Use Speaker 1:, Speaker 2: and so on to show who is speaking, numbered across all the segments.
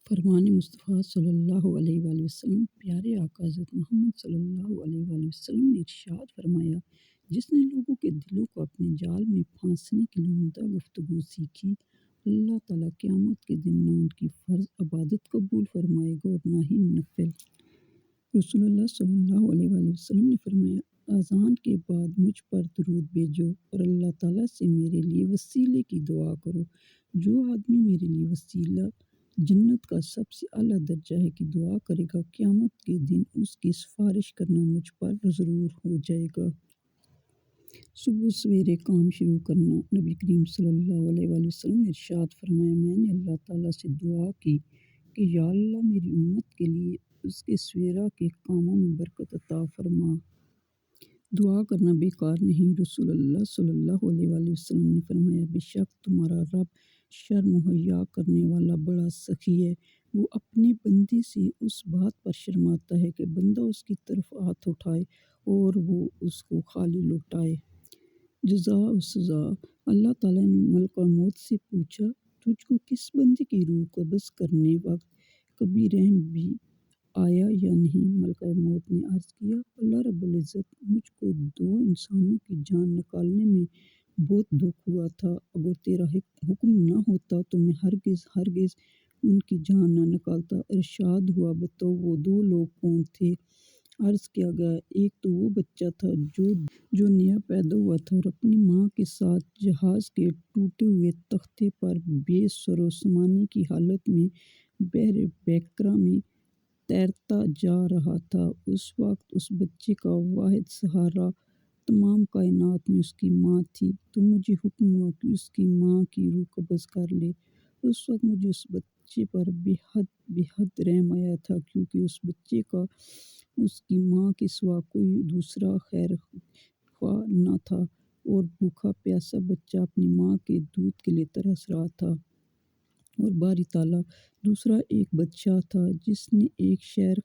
Speaker 1: فرمان مصطفیٰ صلی اللہ علیہ وآلہ وسلم۔ پیارے آقا حضرت محمد صلی اللہ علیہ وآلہ وسلم نے ارشاد فرمایا، جس نے لوگوں کے دلوں کو اپنے جال میں پھانسنے کے لیے عمدہ گفتگو سیکھی، اللہ تعالیٰ قیامت کے دن نہ ان کی فرض عبادت قبول فرمائے گا اور نہ ہی نفل۔ رسول اللہ صلی اللہ علیہ وآلہ وسلم نے فرمایا، اذان کے بعد مجھ پر درود بھیجو اور اللہ تعالیٰ سے میرے لیے وسیلے کی دعا کرو۔ جو آدمی میرے لیے وسیلہ جنت کا سب سے اعلیٰ درجہ ہے کی دعا کرے گا، قیامت کے دن اس کی سفارش کرنا مجھ پر ضرور ہو جائے گا۔ صبح سویرے کام شروع کرنا۔ نبی کریم صلی اللہ علیہ وآلہ وسلم نے ارشاد فرمایا، میں نے اللہ تعالیٰ سے دعا کی کہ یا اللہ میری امت کے لیے اس کے سویرا کے کاموں میں برکت عطا فرما۔ دعا کرنا بیکار نہیں۔ رسول اللہ صلی اللہ علیہ وآلہ وسلم نے فرمایا، بے شک تمہارا رب شر مہیا کرنے والا بڑا سخی ہے۔ وہ اپنے بندے سے اس بات پر شرماتا ہے کہ بندہ اس کی طرف ہاتھ اٹھائے اور وہ اس کو خالی لوٹائے۔ جزا و سزا۔ اللہ تعالیٰ نے ملک موت سے پوچھا، تجھ کو کس بندے کی روح قبض کرنے وقت کبھی رحم بھی آیا یا نہیں؟ ملکہ موت نے عرض کیا، اللہ رب العزت، مجھ کو 2 انسانوں کی جان نکالنے میں بہت دکھ ہوا تھا، اگر تیرا حکم نہ ہوتا تو میں ہرگز ان کی جان نہ نکالتا۔ ارشاد ہوا، بتاؤ وہ 2 لوگ کون تھے؟ عرض کیا گیا، ایک تو وہ بچہ تھا جو نیا پیدا ہوا تھا اور اپنی ماں کے ساتھ جہاز کے ٹوٹے ہوئے تختے پر بے سر و سامانی کی حالت میں بحر بیکرا میں تیرتا جا رہا تھا۔ اس وقت اس بچے کا واحد سہارا تمام کائنات میں اس کی ماں تھی، تو مجھے حکم ہوا کہ اس کی ماں کی روح قبض کر لے۔ اس وقت مجھے اس بچے پر بے حد رحم آیا تھا، کیونکہ اس بچے کا اس کی ماں کے سوا کوئی دوسرا خیر خواہ نہ تھا اور بھوکا پیاسا بچہ اپنی ماں کے دودھ کے لیے ترس رہا تھا۔ اور باری تعالیٰ دوسرا ایک بادشاہ تھا جس نے ایک شہر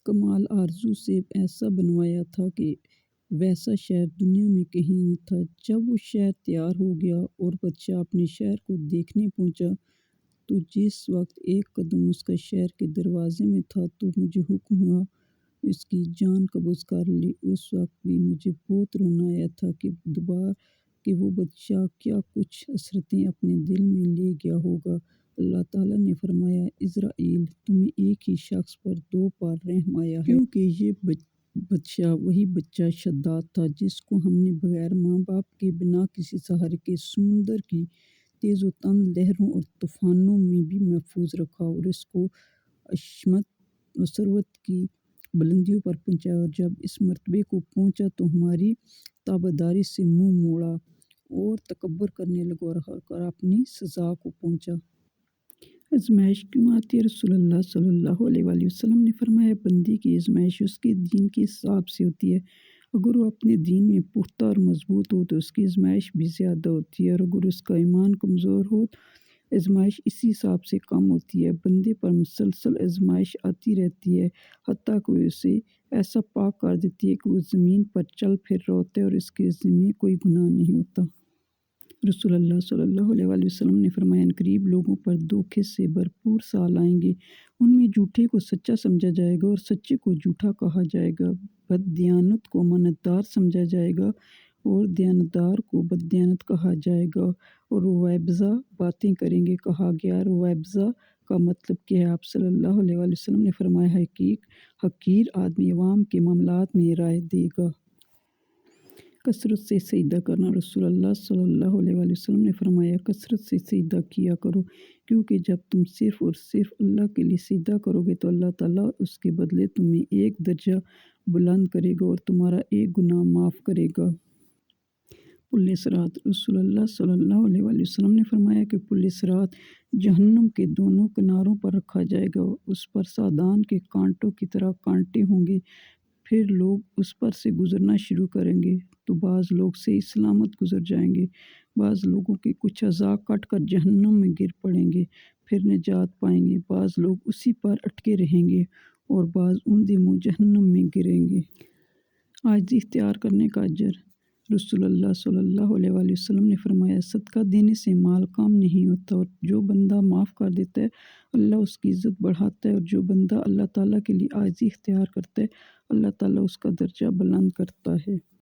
Speaker 1: کمال آرزو سے ایسا بنوایا تھا کہ ویسا شہر دنیا میں کہیں نہ تھا۔ جب وہ شہر تیار ہو گیا اور بادشاہ اپنے شہر کو دیکھنے پہنچا، تو جس وقت ایک قدم اس کا شہر کے دروازے میں تھا تو مجھے حکم ہوا اس کی جان قبض کر لے۔ اس وقت بھی مجھے بہت رونا آیا تھا کہ وہ بادشاہ کیا کچھ حسرتیں اپنے دل میں لے گیا ہوگا۔ اللہ تعالیٰ نے فرمایا، عزرائیل، تمہیں ایک ہی شخص پر 2 بار رحم آیا ہے، کیونکہ یہ بادشاہ وہی بچہ شداد تھا جس کو ہم نے بغیر ماں باپ کے بنا کسی سہارے کے سمندر کی تیز و تند لہروں اور طوفانوں میں بھی محفوظ رکھا اور اس کو عصمت و ثروت کی بلندیوں پر پہنچایا، اور جب اس مرتبے کو پہنچا تو ہماری تابعداری سے منہ موڑا اور تکبر کرنے لگا اور اپنی سزا کو پہنچا۔ آزمائش کیوں آتی ہے؟ رسول اللہ صلی اللہ علیہ وآلہ وسلم نے فرمایا، بندے کی آزمائش اس کے دین کے حساب سے ہوتی ہے۔ اگر وہ اپنے دین میں پختہ اور مضبوط ہو تو اس کی آزمائش بھی زیادہ ہوتی ہے، اور اگر اس کا ایمان کمزور ہو تو آزمائش اسی حساب سے کم ہوتی ہے۔ بندے پر مسلسل آزمائش آتی رہتی ہے، حتیٰ کہ اسے ایسا پاک کر دیتی ہے کہ وہ زمین پر چل پھر رہا ہوتا ہے اور اس کے ذمے کوئی گناہ نہیں ہوتا۔ رسول اللہ صلی اللہ علیہ وآلہ وسلم نے فرمایا، عنقریب لوگوں پر دھوکے سے بھرپور سال آئیں گے، ان میں جھوٹے کو سچا سمجھا جائے گا اور سچے کو جھوٹا کہا جائے گا، بددیانت کو امانتدار سمجھا جائے گا اور دیانتدار کو بددیانت کہا جائے گا، اور رویبضہ باتیں کریں گے۔ کہا گیا، رویبضہ کا مطلب کیا ہے؟ آپ صلی اللہ علیہ وآلہ وسلم نے فرمایا، حقیر آدمی عوام کے معاملات میں رائے دے گا۔ کثرت سے سجدہ کرنا۔ رسول اللہ صلی اللہ علیہ وآلہ وسلم نے فرمایا، کثرت سے سجدہ کیا کرو، کیونکہ جب تم صرف اور صرف اللہ کے لیے سجدہ کرو گے تو اللہ تعالیٰ اس کے بدلے تمہیں 1 درجہ بلند کرے گا اور تمہارا 1 گناہ معاف کرے گا۔ پل صراط۔ رسول اللہ صلی اللہ علیہ وآلہ وسلم نے فرمایا کہ پل صراط جہنم کے دونوں کناروں پر رکھا جائے گا، اس پر سادان کے کانٹوں کی طرح کانٹے ہوں گے، پھر لوگ اس پر سے گزرنا شروع کریں گے تو بعض لوگ صحیح سلامت گزر جائیں گے، بعض لوگوں کے کچھ اعضاء کٹ کر جہنم میں گر پڑیں گے پھر نجات پائیں گے، بعض لوگ اسی پر اٹکے رہیں گے اور بعض اوندے منہ جہنم میں گریں گے۔ عاجزی اختیار کرنے کا اجر۔ رسول اللہ صلی اللہ علیہ وآلہ وسلم نے فرمایا، صدقہ دینے سے مال کام نہیں ہوتا، اور جو بندہ معاف کر دیتا ہے اللہ اس کی عزت بڑھاتا ہے، اور جو بندہ اللہ تعالیٰ کے لیے عاجزی اختیار کرتا ہے اللہ تعالیٰ اس کا درجہ بلند کرتا ہے۔